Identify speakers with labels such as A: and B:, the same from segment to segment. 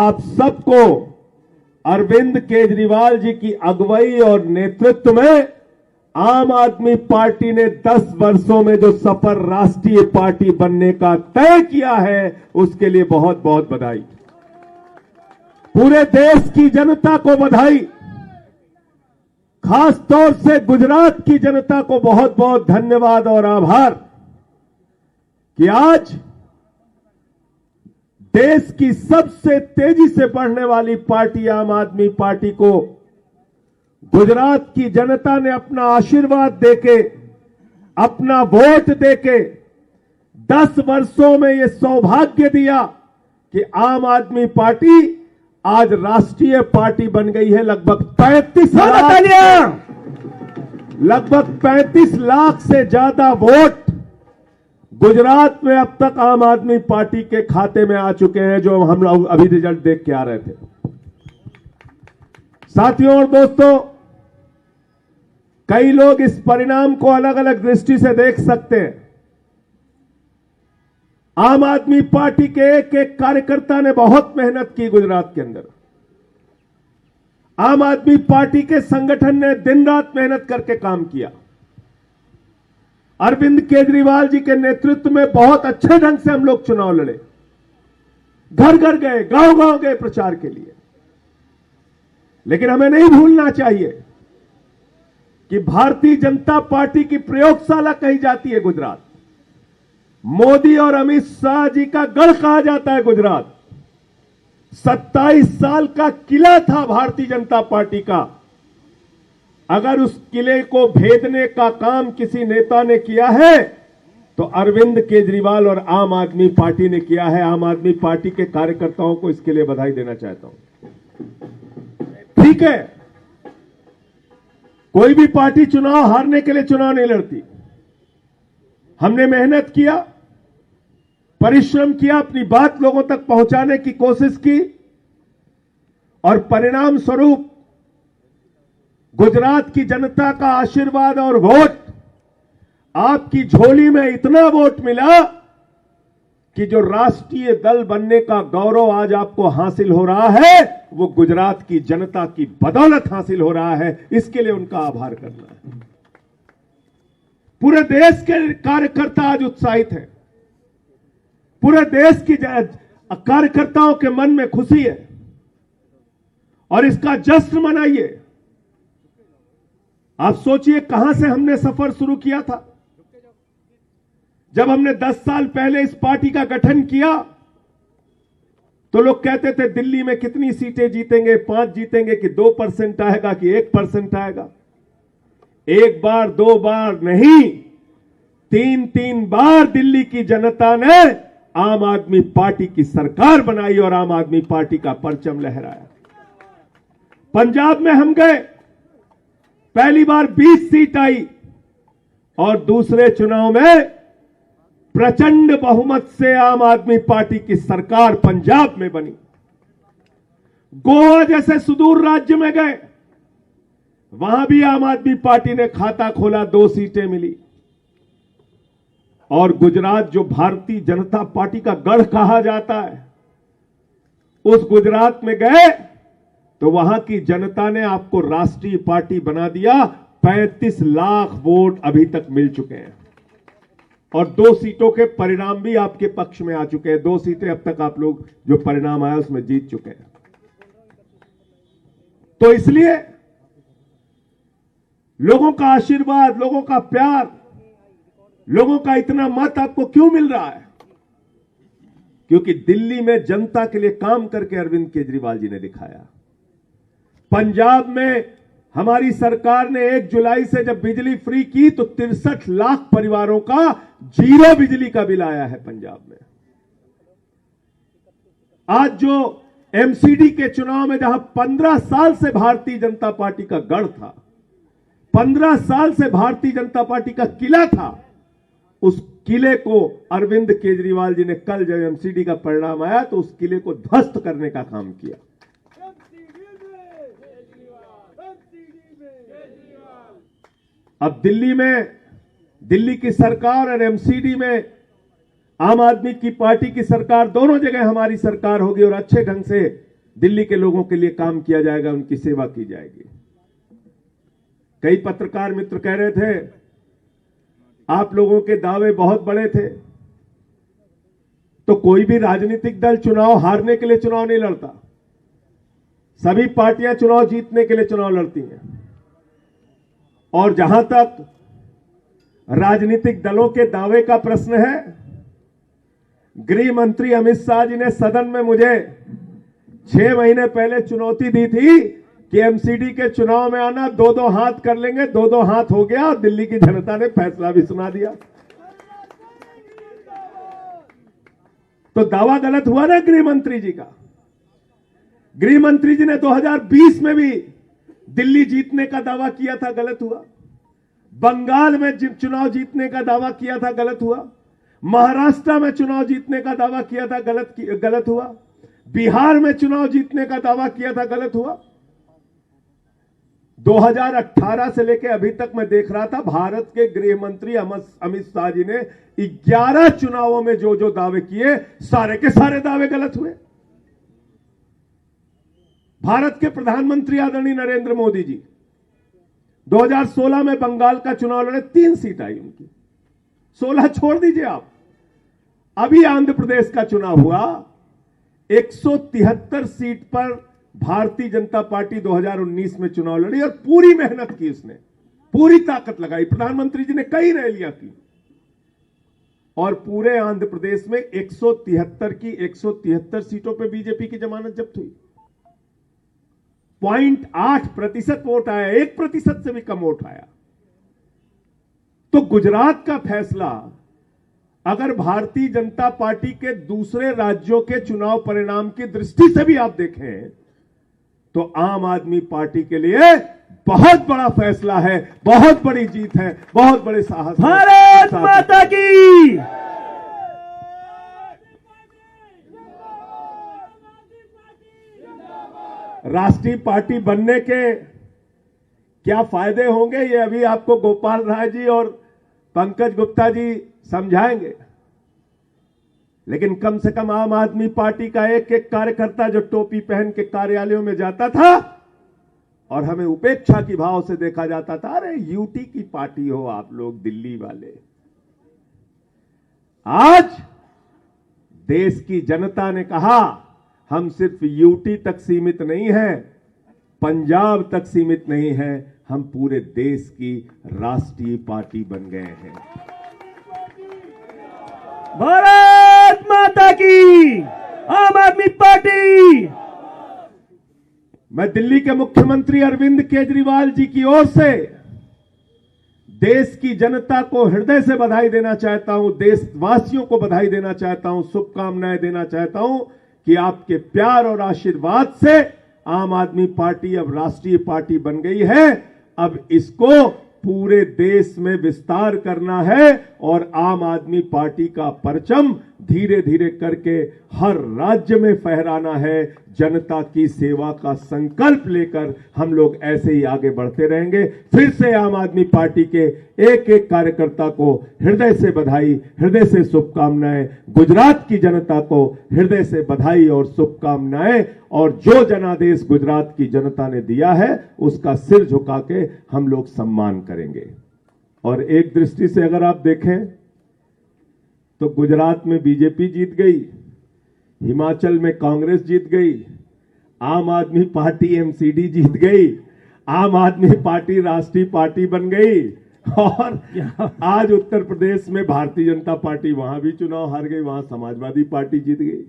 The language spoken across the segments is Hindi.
A: आप सबको अरविंद केजरीवाल जी की अगुवाई और नेतृत्व में आम आदमी पार्टी ने 10 वर्षों में जो सफर राष्ट्रीय पार्टी बनने का तय किया है, उसके लिए बहुत बहुत बधाई। पूरे देश की जनता को बधाई, खास तौर से गुजरात की जनता को बहुत बहुत धन्यवाद और आभार कि आज देश की सबसे तेजी से बढ़ने वाली पार्टी आम आदमी पार्टी को गुजरात की जनता ने अपना आशीर्वाद देके, अपना वोट देके 10 वर्षों में यह सौभाग्य दिया कि आम आदमी पार्टी आज राष्ट्रीय पार्टी बन गई है। लगभग 35 लाख से ज्यादा वोट गुजरात में अब तक आम आदमी पार्टी के खाते में आ चुके हैं, जो हम लोग अभी रिजल्ट देख के आ रहे थे। साथियों और दोस्तों, कई लोग इस परिणाम को अलग अलग दृष्टि से देख सकते हैं। आम आदमी पार्टी के एक एक कार्यकर्ता ने बहुत मेहनत की गुजरात के अंदर। आम आदमी पार्टी के संगठन ने दिन रात मेहनत करके काम किया। अरविंद केजरीवाल जी के नेतृत्व में बहुत अच्छे ढंग से हम लोग चुनाव लड़े, घर घर गए, गांव गांव गए प्रचार के लिए। लेकिन हमें नहीं भूलना चाहिए कि भारतीय जनता पार्टी की प्रयोगशाला कही जाती है गुजरात। मोदी और अमित शाह जी का गढ़ कहा जाता है गुजरात। 27 साल का किला था भारतीय जनता पार्टी का। अगर उस किले को भेदने का काम किसी नेता ने किया है तो अरविंद केजरीवाल और आम आदमी पार्टी ने किया है। आम आदमी पार्टी के कार्यकर्ताओं को इसके लिए बधाई देना चाहता हूं। ठीक है, कोई भी पार्टी चुनाव हारने के लिए चुनाव नहीं लड़ती। हमने मेहनत किया, परिश्रम किया, अपनी बात लोगों तक पहुंचाने की कोशिश की और परिणाम स्वरूप गुजरात की जनता का आशीर्वाद और वोट, आपकी झोली में इतना वोट मिला कि जो राष्ट्रीय दल बनने का गौरव आज आपको हासिल हो रहा है, वो गुजरात की जनता की बदौलत हासिल हो रहा है। इसके लिए उनका आभार करना है। पूरे देश के कार्यकर्ता आज उत्साहित हैं। पूरे देश की कार्यकर्ताओं के मन में खुशी है और इसका जश्न मनाइए। आप सोचिए कहां से हमने सफर शुरू किया था। जब हमने 10 साल पहले इस पार्टी का गठन किया तो लोग कहते थे दिल्ली में कितनी सीटें जीतेंगे, 5 जीतेंगे कि 2% आएगा कि 1% आएगा। एक बार, 2 बार नहीं, 3 बार दिल्ली की जनता ने आम आदमी पार्टी की सरकार बनाई और आम आदमी पार्टी का परचम लहराया। पंजाब में हम गए, पहली बार 20 सीट आई और दूसरे चुनाव में प्रचंड बहुमत से आम आदमी पार्टी की सरकार पंजाब में बनी। गोवा जैसे सुदूर राज्य में गए, वहां भी आम आदमी पार्टी ने खाता खोला, 2 सीटें मिली। और गुजरात, जो भारतीय जनता पार्टी का गढ़ कहा जाता है, उस गुजरात में गए तो वहां की जनता ने आपको राष्ट्रीय पार्टी बना दिया। 35 लाख वोट अभी तक मिल चुके हैं और 2 सीटों के परिणाम भी आपके पक्ष में आ चुके हैं। 2 सीटें अब तक आप लोग जो परिणाम आया उसमें जीत चुके हैं। तो इसलिए लोगों का आशीर्वाद, लोगों का प्यार, लोगों का इतना मत आपको क्यों मिल रहा है? क्योंकि दिल्ली में जनता के लिए काम करके अरविंद केजरीवाल जी ने दिखाया। पंजाब में हमारी सरकार ने 1 जुलाई से जब बिजली फ्री की तो 63 लाख परिवारों का 0 बिजली का बिल आया है पंजाब में। आज जो एमसीडी के चुनाव में जहां 15 साल से भारतीय जनता पार्टी का गढ़ था, 15 साल से भारतीय जनता पार्टी का किला था, उस किले को अरविंद केजरीवाल जी ने कल जब एमसीडी का परिणाम आया तो उस किले को ध्वस्त करने का काम किया। अब दिल्ली की सरकार और एमसीडी में आम आदमी की पार्टी की सरकार, दोनों जगह हमारी सरकार होगी और अच्छे ढंग से दिल्ली के लोगों के लिए काम किया जाएगा, उनकी सेवा की जाएगी। कई पत्रकार मित्र कह रहे थे आप लोगों के दावे बहुत बड़े थे। तो कोई भी राजनीतिक दल चुनाव हारने के लिए चुनाव नहीं लड़ता, सभी पार्टियां चुनाव जीतने के लिए चुनाव लड़ती हैं। और जहां तक राजनीतिक दलों के दावे का प्रश्न है, गृह मंत्री अमित शाह जी ने सदन में मुझे 6 महीने पहले चुनौती दी थी कि एमसीडी के चुनाव में आना, 2-2 हाथ कर लेंगे। 2-2 हाथ हो गया और दिल्ली की जनता ने फैसला भी सुना दिया। तो दावा गलत हुआ ना गृह मंत्री जी का। गृह मंत्री जी ने 2020 में भी दिल्ली जीतने का दावा किया था, गलत हुआ। बंगाल में चुनाव जीतने का दावा किया था, गलत हुआ। महाराष्ट्र में चुनाव जीतने का दावा किया था, गलत हुआ। बिहार में चुनाव जीतने का दावा किया था, गलत हुआ। 2018 से लेकर अभी तक मैं देख रहा था, भारत के गृह मंत्री अमित शाह जी ने 11 चुनावों में जो जो दावे किए, सारे के सारे दावे गलत हुए। भारत के प्रधानमंत्री आदरणीय नरेंद्र मोदी जी 2016 में बंगाल का चुनाव लड़े, 3 सीट आई उनकी। 16 छोड़ दीजिए आप, अभी आंध्र प्रदेश का चुनाव हुआ, 173 सीट पर भारतीय जनता पार्टी 2019 में चुनाव लड़ी और पूरी मेहनत की, उसने पूरी ताकत लगाई। प्रधानमंत्री जी ने कई रैलियां की और पूरे आंध्र प्रदेश में 173 की 173 सीटों पर बीजेपी की जमानत जब्त हुई। 0.8% वोट आया, 1% से भी कम वोट आया। तो गुजरात का फैसला अगर भारतीय जनता पार्टी के दूसरे राज्यों के चुनाव परिणाम की दृष्टि से भी आप देखें तो आम आदमी पार्टी के लिए बहुत बड़ा फैसला है, बहुत बड़ी जीत है, बहुत बड़े साहस।
B: भारत माता की।
A: राष्ट्रीय पार्टी बनने के क्या फायदे होंगे, ये अभी आपको गोपाल राय जी और पंकज गुप्ता जी समझाएंगे। लेकिन कम से कम आम आदमी पार्टी का एक एक कार्यकर्ता जो टोपी पहन के कार्यालयों में जाता था और हमें उपेक्षा की भाव से देखा जाता था, अरे यूटी की पार्टी हो आप लोग दिल्ली वाले। आज देश की जनता ने कहा हम सिर्फ यूटी तक सीमित नहीं है, पंजाब तक सीमित नहीं है, हम पूरे देश की राष्ट्रीय पार्टी बन गए हैं।
B: भारत माता की। आम आदमी पार्टी।
A: मैं दिल्ली के मुख्यमंत्री अरविंद केजरीवाल जी की ओर से देश की जनता को हृदय से बधाई देना चाहता हूं, देशवासियों को बधाई देना चाहता हूं, शुभकामनाएं देना चाहता हूं कि आपके प्यार और आशीर्वाद से आम आदमी पार्टी अब राष्ट्रीय पार्टी बन गई है। अब इसको पूरे देश में विस्तार करना है और आम आदमी पार्टी का परचम धीरे धीरे करके हर राज्य में फहराना है। जनता की सेवा का संकल्प लेकर हम लोग ऐसे ही आगे बढ़ते रहेंगे। फिर से आम आदमी पार्टी के एक एक कार्यकर्ता को हृदय से बधाई, हृदय से शुभकामनाएं। गुजरात की जनता को हृदय से बधाई और शुभकामनाएं। और जो जनादेश गुजरात की जनता ने दिया है उसका सिर झुका के हम लोग सम्मान करेंगे। और एक दृष्टि से अगर आप देखें तो गुजरात में बीजेपी जीत गई, हिमाचल में कांग्रेस जीत गई, आम आदमी पार्टी एमसीडी जीत गई, आम आदमी पार्टी राष्ट्रीय पार्टी बन गई और आज उत्तर प्रदेश में भारतीय जनता पार्टी वहां भी चुनाव हार गई, वहां समाजवादी पार्टी जीत गई।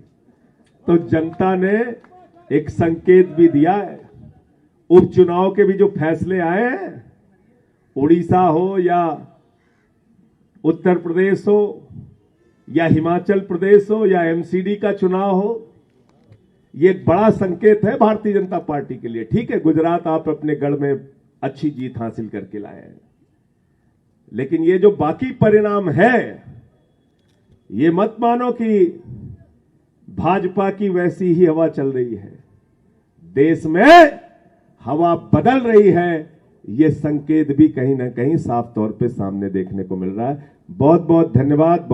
A: तो जनता ने एक संकेत भी दिया है। उपचुनाव के भी जो फैसले आए हैं, उड़ीसा हो या उत्तर प्रदेश हो या हिमाचल प्रदेश हो या एमसीडी का चुनाव हो, ये एक बड़ा संकेत है भारतीय जनता पार्टी के लिए। ठीक है, गुजरात आप अपने गढ़ में अच्छी जीत हासिल करके लाए हैं, लेकिन ये जो बाकी परिणाम है, ये मत मानो कि भाजपा की वैसी ही हवा चल रही है। देश में हवा बदल रही है, ये संकेत भी कहीं ना कहीं साफ तौर पे सामने देखने को मिल रहा है। बहुत बहुत धन्यवाद।